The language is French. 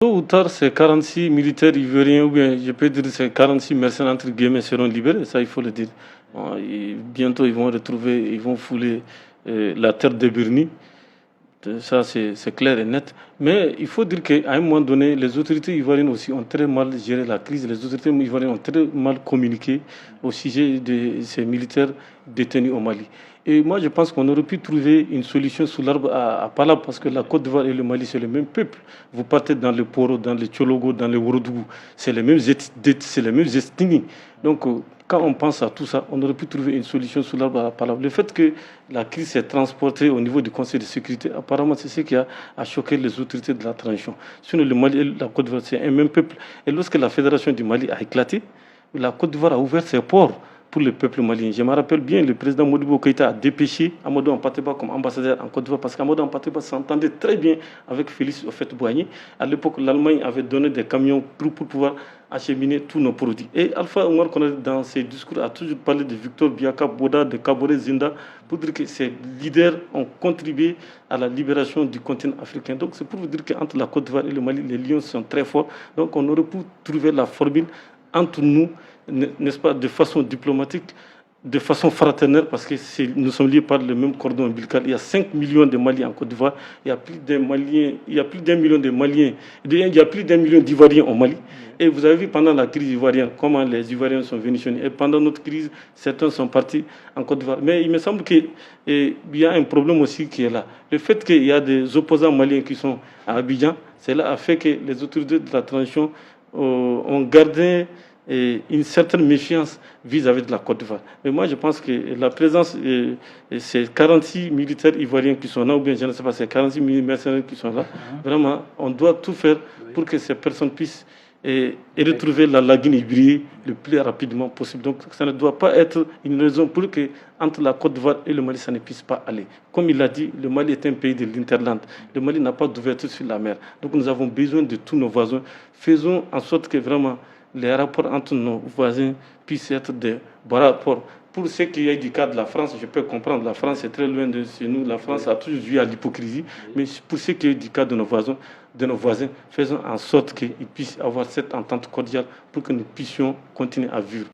Tôt ou tard, ces 46 militaires ivoiriens, ou bien je peux dire ces 46 mercenaires entre guillemets seront libérés, ça il faut le dire. Bon, et bientôt ils vont retrouver, ils vont fouler la terre de Birni. Ça, c'est clair et net. Mais il faut dire qu'à un moment donné, les autorités ivoiriennes aussi ont très mal géré la crise. Les autorités ivoiriennes ont très mal communiqué au sujet de ces militaires détenus au Mali. Et moi, je pense qu'on aurait pu trouver une solution sous l'arbre à Palab, parce que la Côte d'Ivoire et le Mali, c'est le même peuple. Vous partez dans le Poro, dans le Tchologo, dans le Worodougou, c'est les mêmes ethnies. Donc, quand on pense à tout ça, on aurait pu trouver une solution sous l'arbre à Palab. Le fait que la crise s'est transportée au niveau du Conseil de sécurité, apparemment, c'est ce qui a choqué les autorités de la transition. Sinon, le Mali et la Côte d'Ivoire, c'est un même peuple. Et lorsque la fédération du Mali a éclaté, la Côte d'Ivoire a ouvert ses ports pour le peuple malien. Je me rappelle bien, le président Modibo Keïta a dépêché Amadou Hampâté-Bâ comme ambassadeur en Côte d'Ivoire, parce qu'Amadou Hampâté-Bâ s'entendait très bien avec Félix Houphouët-Boigny. À l'époque, l'Allemagne avait donné des camions pour pouvoir acheminer tous nos produits. Et Alpha Omar Konaré, dans ses discours, a toujours parlé de Victor Biaka Boda, de Kabore Zinda, pour dire que ces leaders ont contribué à la libération du continent africain. Donc c'est pour vous dire qu'entre la Côte d'Ivoire et le Mali, les liens sont très forts. Donc on aurait pu trouver la formule entre nous, n'est-ce pas, de façon diplomatique, de façon fraternelle, parce que nous sommes liés par le même cordon ombilical. Il y a 5 millions de Maliens en Côte d'Ivoire, il y a plus d'un Malien, il y a plus d'1 million de Maliens, il y a plus d'1 million d'Ivoiriens au Mali. Et vous avez vu pendant la crise ivoirienne comment les Ivoiriens sont venus chez nous. Et pendant notre crise, certains sont partis en Côte d'Ivoire. Mais il me semble qu'il y a un problème aussi qui est là. Le fait qu'il y a des opposants maliens qui sont à Abidjan, cela a fait que les autorités de la transition ont gardé une certaine méfiance vis-à-vis de la Côte d'Ivoire. Mais moi, je pense que la présence de ces 46 militaires ivoiriens qui sont là, ou bien je ne sais pas, ces 46 mercenaires qui sont là, vraiment, on doit tout faire pour que ces personnes puissent retrouver la lagune hybride le plus rapidement possible. Donc, ça ne doit pas être une raison pour que entre la Côte d'Ivoire et le Mali, ça ne puisse pas aller. Comme il l'a dit, le Mali est un pays de l'interland. Le Mali n'a pas d'ouverture sur la mer. Donc, nous avons besoin de tous nos voisins. Faisons en sorte que vraiment les rapports entre nos voisins puissent être des bons rapports. Pour ce qui est du cas de la France, je peux comprendre, la France est très loin de chez nous, la France a toujours joué à l'hypocrisie, mais pour ce qui est du cas de nos voisins, faisons en sorte qu'ils puissent avoir cette entente cordiale pour que nous puissions continuer à vivre.